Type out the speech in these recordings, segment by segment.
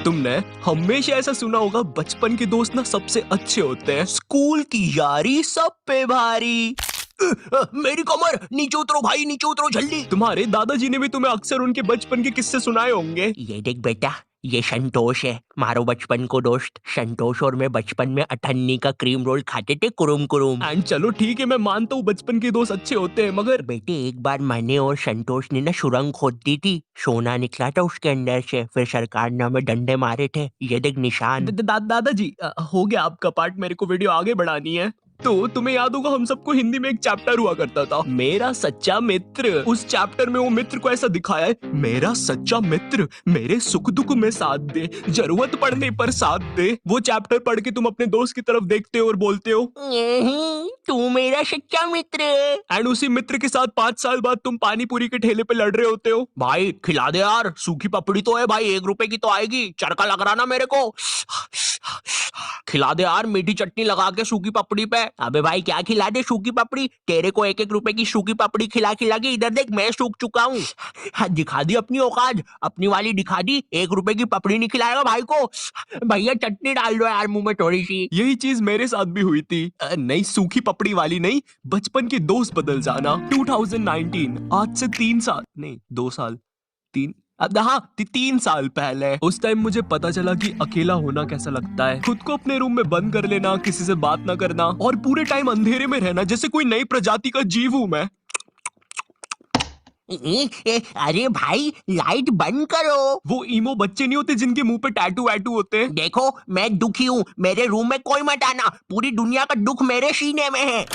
तुमने हमेशा ऐसा सुना होगा, बचपन के दोस्त ना सबसे अच्छे होते हैं, स्कूल की यारी सब पे भारी। मेरी कमर, नीचे उतरो भाई, नीचे उतरो जल्दी। तुम्हारे दादाजी ने भी तुम्हें अक्सर उनके बचपन के किस्से सुनाए होंगे। ये देख बेटा, ये संतोष है, मारो बचपन को दोस्त। संतोष और मैं बचपन में अठन्नी का क्रीम रोल खाते थे, कुरुम कुरुम। एंड चलो ठीक है, मैं मानता हूँ बचपन के दोस्त अच्छे होते हैं, मगर बेटे एक बार मैंने और संतोष ने ना सुरंग खोद दी थी, सोना निकला था उसके अंदर से, फिर सरकार ने हमें डंडे मारे थे। ये देख निशान। दादाजी, हो गया आपका पार्ट, मेरे को वीडियो आगे बढ़ानी है। तो तुम्हें याद होगा, हम सबको हिंदी में एक चैप्टर हुआ करता था, मेरा सच्चा मित्र। उस चैप्टर में वो मित्र को ऐसा दिखाया है, मेरा सच्चा मित्र मेरे सुख दुख में साथ दे, जरूरत पड़ने पर साथ दे। वो चैप्टर पढ़ के तुम अपने दोस्त की तरफ देखते हो और बोलते हो, तू मेरा सच्चा मित्र है। एंड उसी मित्र के साथ 5 साल बाद तुम पानी पूरी के ठेले पे लड़ रहे होते हो। भाई खिला दे यार, सूखी पपड़ी तो है भाई, 1 रुपए की तो आएगी, चरका लग रहा ना मेरे को। खिला दे यार, मीठी चटनी लगा के सूखी पपड़ी पे। अबे भाई क्या खिला दे सूखी पपड़ी, तेरे को 1-1 रुपए की सूखी पपड़ी खिला खिला के इधर देख मैं सूख चुका हूँ। दिखा दी अपनी औकात, अपनी वाली दिखा दी। 1 रुपए की पपड़ी नहीं खिलाएगा भाई को। भैया चटनी डाल दो यार मुंह में थोड़ी सी। यही चीज मेरे साथ भी हुई थी। नहीं, सूखी पपड़ी वाली नहीं, बचपन के दोस्त बदल जाना। 2019, आज से 3 साल नहीं 2 साल 3 हाँ 3 साल पहले, उस टाइम मुझे पता चला कि अकेला होना कैसा लगता है। खुद को अपने रूम में बंद कर लेना, किसी से बात ना करना और पूरे टाइम अंधेरे में रहना, जैसे कोई नई प्रजाति का जीव हूं मैं। अरे भाई लाइट बंद करो। वो ईमो बच्चे नहीं होते जिनके मुंह पे टैटू वैटू होते हैं। देखो मैं दुखी हूँ, मेरे रूम में कोई मत आना, पूरी दुनिया का दुख मेरे सीने में है।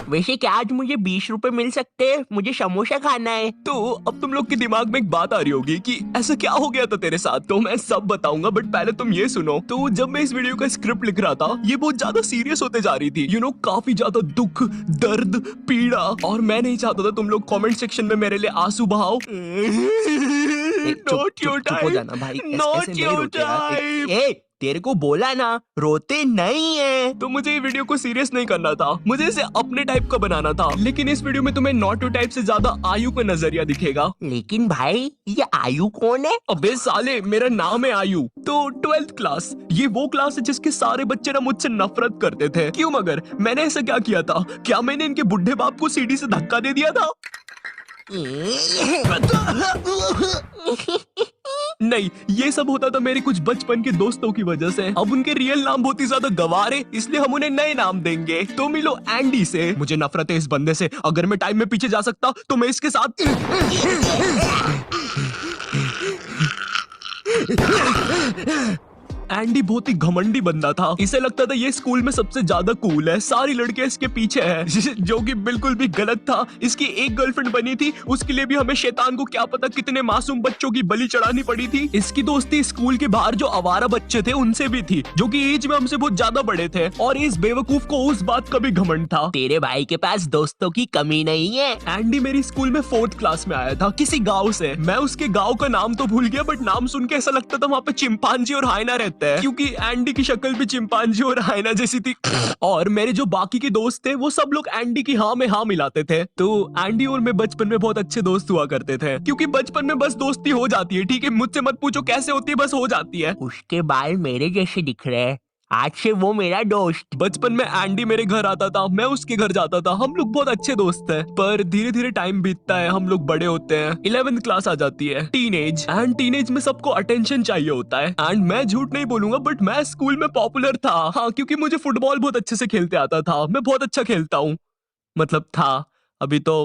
वैसे क्या आज मुझे 20 रुपए मिल सकते हैं? मुझे समोसा खाना है। तो अब तुम लोग के दिमाग में एक बात आ रही होगी कि ऐसा क्या हो गया था तेरे साथ, तो मैं सब बताऊंगा, बट पहले तुम ये सुनो। तो जब मैं इस वीडियो का स्क्रिप्ट लिख रहा था, ये बहुत ज्यादा सीरियस होते जा रही थी, काफी ज्यादा दुख, दर्द, पीड़ा, और मैं नहीं चाहता था तुम लोग कमेंट सेक्शन में मेरे लिए आंसू बहाओ। चुप हो जाना भाई, ऐसे नहीं रोते यार। तेरे को बोला ना रोते नहीं है। तो मुझे ये वीडियो को सीरियस नहीं करना था, मुझे इसे अपने टाइप का बनाना था, लेकिन इस वीडियो में तुम्हें नॉटू टाइप से ज्यादा आयु का नजरिया दिखेगा। लेकिन भाई ये आयु कौन है? अबे साले, मेरा नाम है आयु। तो 12th क्लास, ये वो क्लास है जिसके सारे बच्चे ना मुझसे नफरत करते थे। क्यों मगर मैंने ऐसा क्या किया था? क्या मैंने इनके बुढ़े बाप को सीढ़ी से धक्का दे दिया था? नहीं, ये सब होता था मेरे कुछ बचपन के दोस्तों की वजह से। अब उनके रियल नाम बहुत ही ज्यादा गवारे, इसलिए हम उन्हें नए नाम देंगे। तो मिलो एंडी से। मुझे नफरत है इस बंदे से, अगर मैं टाइम में पीछे जा सकता तो मैं इसके साथ एंडी बहुत ही घमंडी बंदा था। इसे लगता था ये स्कूल में सबसे ज्यादा कूल है, सारी लड़कियां इसके पीछे है, जो कि बिल्कुल भी गलत था। इसकी एक गर्लफ्रेंड बनी थी, उसके लिए भी हमें शैतान को क्या पता कितने मासूम बच्चों की बलि चढ़ानी पड़ी थी। इसकी दोस्ती स्कूल के बाहर जो आवारा बच्चे थे उनसे भी थी, जो कि एज में हमसे बहुत ज्यादा बड़े थे, और इस बेवकूफ को उस बात का भी घमंड था। तेरे भाई के पास दोस्तों की कमी नहीं है। एंडी मेरी स्कूल में 4th क्लास में आया था, किसी गाँव से। मैं उसके गाँव का नाम तो भूल गया, बट नाम सुन के ऐसा लगता था वहाँ पे चिंपांजी और हाइना रहते हैं, क्योंकि एंडी की शक्ल भी चिंपांजी और हाइना जैसी थी। और मेरे जो बाकी के दोस्त थे वो सब लोग एंडी की हाँ में हाँ मिलाते थे। तो एंडी और मैं बचपन में बहुत अच्छे दोस्त हुआ करते थे, क्योंकि बचपन में बस दोस्ती हो जाती है, ठीक है? मुझसे मत पूछो कैसे होती है, बस हो जाती है। उसके बाल मेरे जैसे दिख रहे हैं, आज से वो मेरा दोस्त। बचपन में एंडी मेरे घर आता था, मैं उसके घर जाता था, हम लोग बहुत अच्छे दोस्त हैं। पर धीरे धीरे टाइम बीतता है, हम लोग बड़े होते हैं, 11th क्लास आ जाती है, टीनेज। एंड टीनेज में सबको अटेंशन चाहिए होता है। एंड मैं झूठ नहीं बोलूंगा, बट मैं स्कूल में पॉपुलर था, हाँ, क्योंकि मुझे फुटबॉल बहुत अच्छे से खेलते आता था। मैं बहुत अच्छा खेलता हूँ, मतलब था, अभी तो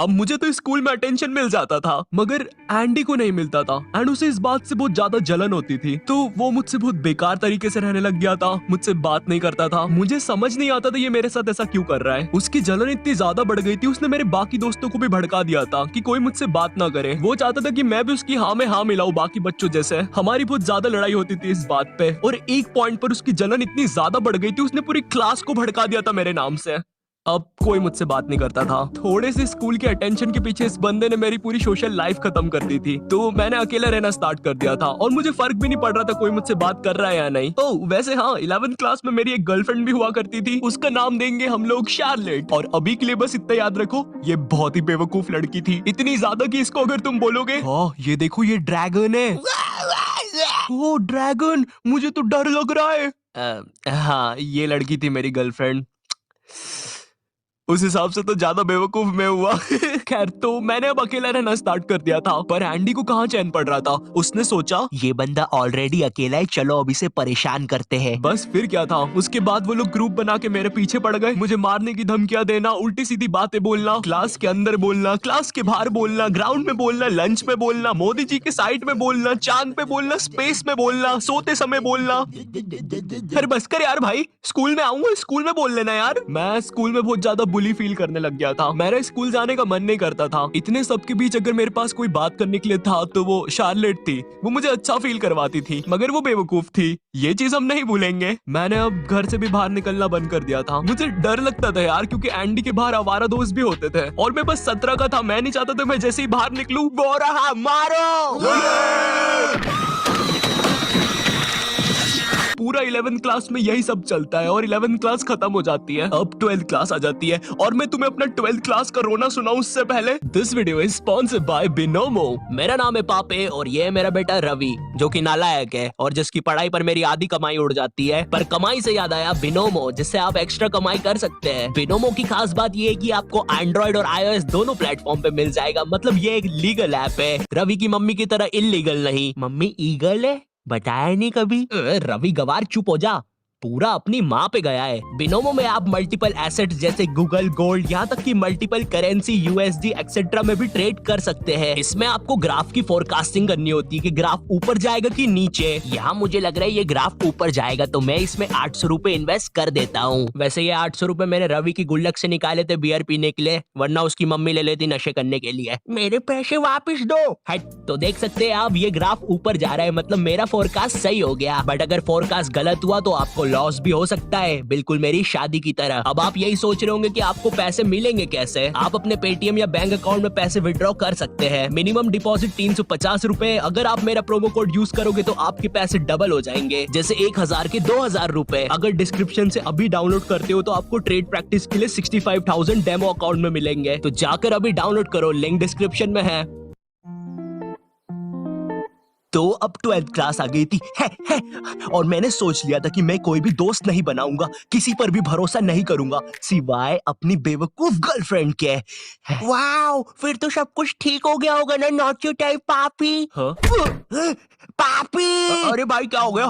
अब मुझे तो स्कूल में अटेंशन मिल जाता था, मगर एंडी को नहीं मिलता था। एंड उसे इस बात से बहुत ज्यादा जलन होती थी, तो वो मुझसे बहुत बेकार तरीके से रहने लग गया था, मुझसे बात नहीं करता था। मुझे समझ नहीं आता था ये मेरे साथ ऐसा क्यों कर रहा है। उसकी जलन इतनी ज्यादा बढ़ गई थी, उसने मेरे बाकी दोस्तों को भी भड़का दिया था कि कोई मुझसे बात ना करे। वो चाहता था कि मैं भी उसकी हाँ में हाँ मिलाऊं बाकी बच्चों जैसे। हमारी बहुत ज्यादा लड़ाई होती थी इस बात पे, और एक पॉइंट पर उसकी जलन इतनी ज्यादा बढ़ गई थी, उसने पूरी क्लास को भड़का दिया था मेरे नाम से। अब कोई मुझसे बात नहीं करता था। थोड़े से स्कूल के अटेंशन के पीछे इस बंदे ने मेरी पूरी सोशल लाइफ खत्म कर दी थी, तो मैंने अकेला रहना स्टार्ट कर दिया था और मुझे फर्क भी नहीं पड़ रहा था कोई मुझसे बात कर रहा है या नहीं। ओह वैसे हाँ, 11th क्लास में मेरी एक गर्लफ्रेंड भी हुआ करती थी, उसका नाम देंगे हम लोग शार्लेट। और अभी के लिए बस इतना याद रखो, ये बहुत ही बेवकूफ लड़की थी, इतनी ज्यादा कि इसको अगर तुम बोलोगे हाँ ये देखो ये ड्रैगन है, ओ ड्रैगन, मुझे तो डर लग रहा है। हाँ ये लड़की थी मेरी गर्लफ्रेंड। उस हिसाब से तो ज्यादा बेवकूफ मैं हुआ। खैर तो मैंने अब अकेला रहना स्टार्ट कर दिया था, पर एंडी को कहाँ चैन पड़ रहा था। उसने सोचा ये बंदा ऑलरेडी अकेला है, चलो अब इसे परेशान करते हैं। बस फिर क्या था, उसके बाद वो लोग ग्रुप बना के मेरे पीछे पड़ गए, मुझे मारने की धमकियां देना, उल्टी सीधी बातें बोलना, क्लास के अंदर बोलना, क्लास के बाहर बोलना, ग्राउंड में बोलना, लंच में बोलना, मोदी जी के साइड में बोलना, चांद पे बोलना, स्पेस में बोलना, सोते समय बोलना। अरे बस कर यार भाई, स्कूल में आऊंगा, स्कूल में बोल लेना यार। मैं स्कूल में बहुत ज्यादा बुली फील करने लग गया था, मेरा स्कूल जाने का मन नहीं करता था। इतने सब के बीच अगर मेरे पास कोई बात करने के लिए था तो वो शार्लेट थी, वो मुझे अच्छा फील करवाती थी, मगर वो बेवकूफ थी, ये चीज हम नहीं भूलेंगे। मैंने अब घर से भी बाहर निकलना बंद कर दिया था, मुझे डर लगता था यार, क्योंकि एंडी के बाहर आवारा दोस्त भी होते थे और मैं बस 17 का था, मैं नहीं चाहता था मैं जैसे ही बाहर निकलूं वो रहा मारो। पूरा 11th क्लास में यही सब चलता है और 11th क्लास खत्म हो जाती है, अब 12th क्लास आ जाती है और मैं तुम्हें अपना 12th क्लास का रोना सुनाऊं उससे पहले this video is sponsored by Binomo. मेरा नाम है पापे और ये है मेरा बेटा रवि, जो कि नालायक है और जिसकी पढ़ाई पर मेरी आधी कमाई उड़ जाती है। पर कमाई से याद आया बिनोमो, जिससे आप एक्स्ट्रा कमाई कर सकते हैं। बिनोमो की खास बात ये है कि आपको एंड्रॉइड और iOS दोनों प्लेटफॉर्म पे मिल जाएगा, मतलब ये एक लीगल ऐप है, रवि की मम्मी की तरह इलीगल नहीं। मम्मी ईगल है, बताया नहीं कभी। रवि गवार चुप हो जा, पूरा अपनी माँ पे गया है। बिनोमो में आप मल्टीपल एसेट्स जैसे गूगल गोल्ड, यहाँ तक कि मल्टीपल करेंसी यूएसडी एक्सेट्रा में भी ट्रेड कर सकते हैं। इसमें आपको ग्राफ की फोरकास्टिंग करनी होती है कि ग्राफ ऊपर जाएगा कि नीचे। यहाँ मुझे लग रहा है ये ग्राफ ऊपर जाएगा, तो मैं इसमें 800 रुपए इन्वेस्ट कर देता हूँ। वैसे ये 800 रुपए मैंने रवि की गुल्लक से निकाले थे बियर पीने के लिए, वरना उसकी मम्मी ले लेती नशे करने के लिए। मेरे पैसे वापिस दो। हट, तो देख सकते हैं आप, ये ग्राफ ऊपर जा रहा है, मतलब मेरा फोरकास्ट सही हो गया। बट अगर फोरकास्ट गलत हुआ तो आपको लॉस भी हो सकता है, बिल्कुल मेरी शादी की तरह। अब आप यही सोच रहे होंगे कि आपको पैसे मिलेंगे कैसे। आप अपने पेटीएम या बैंक अकाउंट में पैसे विड्रॉ कर सकते हैं। मिनिमम डिपॉजिट 350 रुपए। अगर आप मेरा प्रोमो कोड यूज करोगे तो आपके पैसे डबल हो जाएंगे, जैसे 1000 के 2000 रुपए। अगर डिस्क्रिप्शन से अभी डाउनलोड करते हो तो आपको ट्रेड प्रैक्टिस के लिए 65,000 डेमो अकाउंट में मिलेंगे, तो जाकर अभी डाउनलोड करो, लिंक डिस्क्रिप्शन में है। तो अब 12th क्लास आ गई थी है, और मैंने सोच लिया था कि मैं कोई भी दोस्त नहीं बनाऊंगा, किसी पर भी भरोसा नहीं करूंगा सिवाय अपनी बेवकूफ गर्लफ्रेंड के। वाओ, फिर तो सब कुछ ठीक हो गया होगा ना, नॉट यू टाइप पापी। हाँ? पापी। अरे भाई क्या हो गया?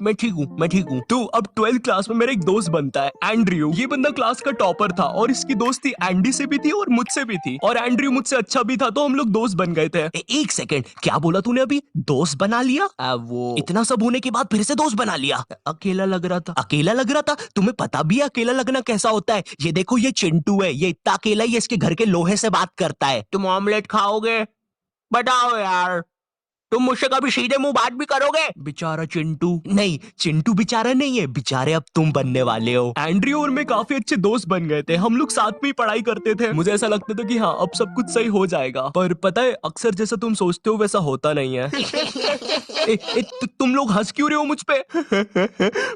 मैं ठीक हूँ, मैं ठीक हूँ। तो अब 12th क्लास में मेरा एक दोस्त बनता है एंड्रयू। ये बंदा क्लास का टॉपर था और इसकी दोस्ती एंडी से भी थी और मुझसे भी थी, और एंड्रयू मुझसे अच्छा भी था, तो हम लोग दोस्त बन गए थे। एक सेकंड, क्या बोला तूने अभी? दोस्त बना लिया? वो इतना सब होने के बाद फिर से दोस्त बना लिया? अकेला लग रहा था। अकेला लग रहा था? तुम्हें पता भी है अकेला लगना कैसा होता है? ये देखो, ये चिंटू है, ये इतना अकेला ही इसके घर के लोहे से बात करता है। तुम ऑमलेट खाओगे? बताओ यार, तुम मुझसे कभी सीधे मुंह बात भी करोगे? बेचारा चिंटू। नहीं, चिंटू बेचारा नहीं है, बेचारे अब तुम बनने वाले हो। एंड्रयू और मैं काफी अच्छे दोस्त बन गए थे, हम लोग साथ में ही पढ़ाई करते थे। मुझे ऐसा लगता था कि हाँ अब सब कुछ सही हो जाएगा, पर पता है अक्सर जैसा तुम सोचते हो वैसा होता नहीं है। तुम लोग हंस क्यों रहे हो मुझ पे?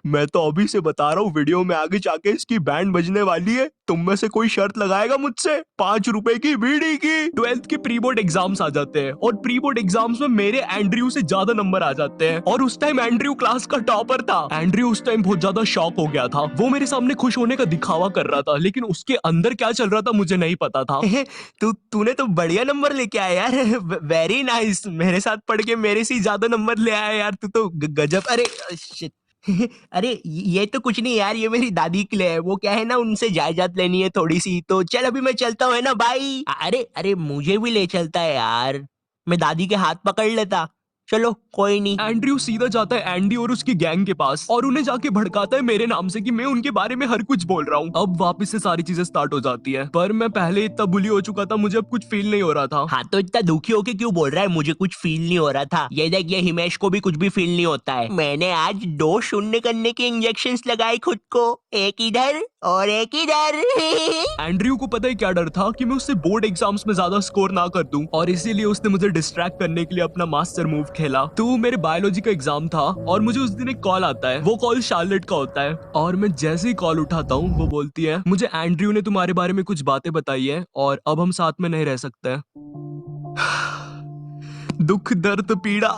मैं तो अभी से बता रहा हूँ, वीडियो में आगे जाके इसकी बैंड बजने वाली है। तुम में से कोई शर्त लगाएगा मुझसे 5 रुपए की बीड़ी की? 12th के प्री बोर्ड एग्जाम्स आ जाते हैं और प्री बोर्ड एग्जाम्स में मेरे एंड्रयू से ज्यादा नंबर आ जाते हैं, और उस टाइम एंड्रयू क्लास का टॉपर था। एंड्रयू उस टाइम बहुत ज्यादा शॉक हो गया था, वो मेरे सामने खुश होने का दिखावा कर रहा था, लेकिन उसके अंदर क्या चल रहा था मुझे नहीं पता था। तूने तो बढ़िया नंबर लेके आया यार, वेरी नाइस। मेरे साथ पढ़ के मेरे से ज्यादा नंबर ले आया यार, तू तो गजब। अरे शिट। अरे ये तो कुछ नहीं यार, ये मेरी दादी के लिए है, वो क्या है ना, उनसे जायदाद लेनी है थोड़ी सी, तो चल अभी मैं चलता हूँ, है ना भाई। अरे अरे मुझे भी ले चलता है यार, मैं दादी के हाथ पकड़ लेता। चलो कोई नहीं। एंड्रयू सीधा जाता है एंडी और उसकी गैंग के पास और उन्हें जाके भड़काता है मेरे नाम से कि मैं उनके बारे में हर कुछ बोल रहा हूँ। अब वापस से सारी चीजें स्टार्ट हो जाती है, पर मैं पहले इतना बुली हो चुका था, मुझे अब कुछ फील नहीं हो रहा था। हाँ तो इतना दुखी होके क्यों बोल रहा है मुझे कुछ फील नहीं हो रहा था? ये देख, ये हिमेश को भी कुछ भी फील नहीं होता है। मैंने आज 2 शून्य करने के इंजेक्शंस लगाए खुद को, एक इधर और एक इधर। एंड्रयू को पता है क्या डर था कि मैं उससे बोर्ड एग्जाम्स में ज्यादा स्कोर ना कर दूं, और इसीलिए उसने मुझे डिस्ट्रैक्ट करने के लिए अपना मास्टर मूव खेला। तो मेरे बायोलॉजी का एग्जाम था और मुझे उस दिन एक कॉल आता है। वो कॉल शार्लेट का होता है और मैं जैसे ही कॉल उठाता हूँ वो बोलती है मुझे एंड्रयू ने तुम्हारे बारे में कुछ बातें बताई है और अब हम साथ में नहीं रह सकते। दुख दर्द पीड़ा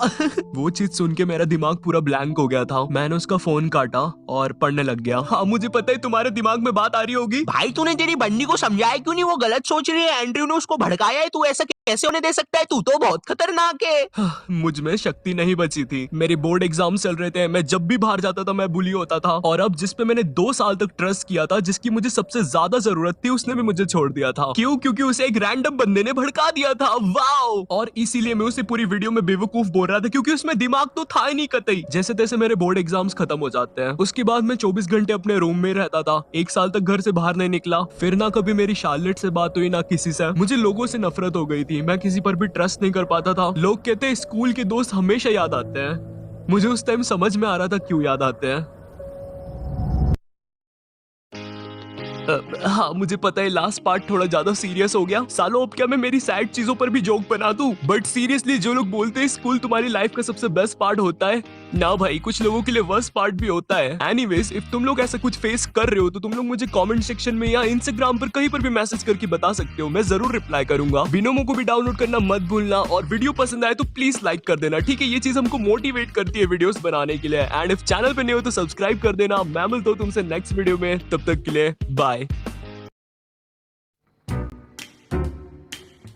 वो चीज सुन के मेरा दिमाग पूरा ब्लैंक हो गया था। मैंने उसका फोन काटा और पढ़ने लग गया। हाँ मुझे पता है तुम्हारे दिमाग में बात आ रही होगी। भाई तूने तेरी बंदी को समझाया क्यों नहीं? वो गलत सोच रही है, एंड्रयू ने उसको भड़काया है, तू ऐसा कैसे होने दे सकता है? तू तो बहुत खतरनाक है। मुझ में शक्ति नहीं बची थी। मेरे बोर्ड एग्जाम चल रहे थे, मैं जब भी बाहर जाता था मैं बुली होता था, और अब जिस पे मैंने 2 साल तक ट्रस्ट किया था, जिसकी मुझे सबसे ज्यादा जरूरत थी, उसने भी मुझे छोड़ दिया था। क्यों? क्योंकि उसे एक रैंडम बंदे ने भड़का दिया था। वाओ! और इसीलिए मैं उसे पूरी वीडियो में बेवकूफ बोल रहा था, क्योंकि उसमें दिमाग तो था ही नहीं कतई। जैसे तैसे मेरे बोर्ड एग्जाम्स खत्म हो जाते हैं। उसके बाद मैं 24 घंटे अपने रूम में रहता था। 1 साल तक घर से बाहर नहीं निकला। फिर ना कभी मेरी शार्लेट से बात हुई, ना किसी से। मुझे लोगों से नफरत हो गई थी। मैं किसी पर भी ट्रस्ट नहीं कर पाता था। लोग कहते हैं स्कूल के दोस्त हमेशा याद आते हैं। मुझे उस टाइम समझ में आ रहा था क्यों याद आते हैं। हाँ मुझे पता है लास्ट पार्ट थोड़ा ज्यादा सीरियस हो गया। सालों अब क्या मैं मेरी सैड चीजों पर भी जोक बना दूं? बट सीरियसली जो लोग बोलते हैं स्कूल तुम्हारी लाइफ का सबसे बेस्ट पार्ट होता है, ना भाई, कुछ लोगों के लिए वर्स्ट पार्ट भी होता है। एनीवेज, इफ तुम लोग ऐसा कुछ फेस कर रहे हो तो तुम लोग मुझे कमेंट सेक्शन में या इंस्टाग्राम पर कहीं पर भी मैसेज करके बता सकते हो। मैं जरूर रिप्लाई करूंगा। बिनोमो को भी डाउनलोड करना मत भूलना, और वीडियो पसंद आए तो प्लीज लाइक कर देना, ठीक है? ये चीज हमको मोटिवेट करती है वीडियोस बनाने के लिए। एंड इफ चैनल पे नए हो तो सब्सक्राइब कर देना। मैं मिलता हूं तुमसे नेक्स्ट वीडियो में, तब तक के लिए बाय।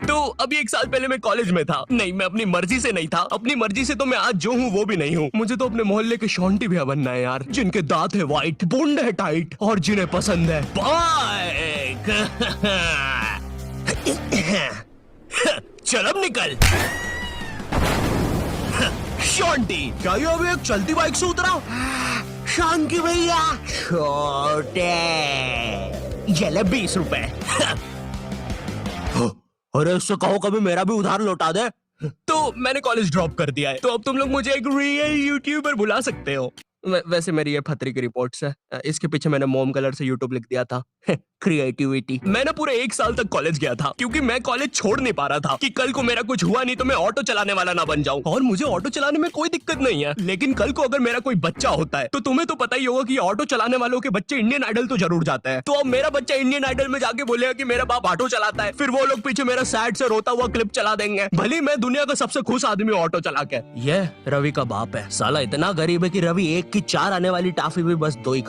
तो अभी 1 साल पहले मैं कॉलेज में था। नहीं, मैं अपनी मर्जी से नहीं था। अपनी मर्जी से तो मैं आज जो हूँ वो भी नहीं हूँ। मुझे तो अपने मोहल्ले के शॉन्टी भैया बनना है यार, जिनके दांत है वाइट, बूंद है टाइट, और जिन्हें पसंद है बाइक। चल अब निकल। शॉन्टी, क्या ये अभी एक चलती बाइक से उतरा? शांति भैया, छोटे ये ले 20 रुपए। अरे इससे कहो कभी मेरा भी उधार लौटा दे। तो मैंने कॉलेज ड्रॉप कर दिया है, तो अब तुम लोग मुझे एक रियल यूट्यूबर बुला सकते हो। वैसे मेरी ये फतरी की रिपोर्ट्स है। इसके पीछे मैंने मोम कलर से यूट्यूब लिख दिया था। क्रिएटिविटी। मैंने पूरे 1 साल तक कॉलेज गया था, क्योंकि मैं कॉलेज छोड़ नहीं पा रहा था कि कल को मेरा कुछ हुआ नहीं तो मैं ऑटो चलाने वाला ना बन जाऊं। और मुझे ऑटो चलाने में कोई दिक्कत नहीं है, लेकिन कल को अगर मेरा कोई बच्चा होता है तो तुम्हें तो पता ही होगा कि ऑटो चलाने वालों के बच्चे इंडियन आइडल तो जरूर जाते हैं। तो अब मेरा बच्चा इंडियन आइडल में जाके बोलेगा कि मेरा बाप ऑटो चलाता है, फिर वो लोग पीछे मेरा सैड से रोता हुआ क्लिप चला देंगे, भले मैं दुनिया का सबसे खुश आदमी ऑटो चला के। ये रवि का बाप है, साला इतना गरीब है कि रवि 1 की 4 आने वाली टाफी भी बस 2 ही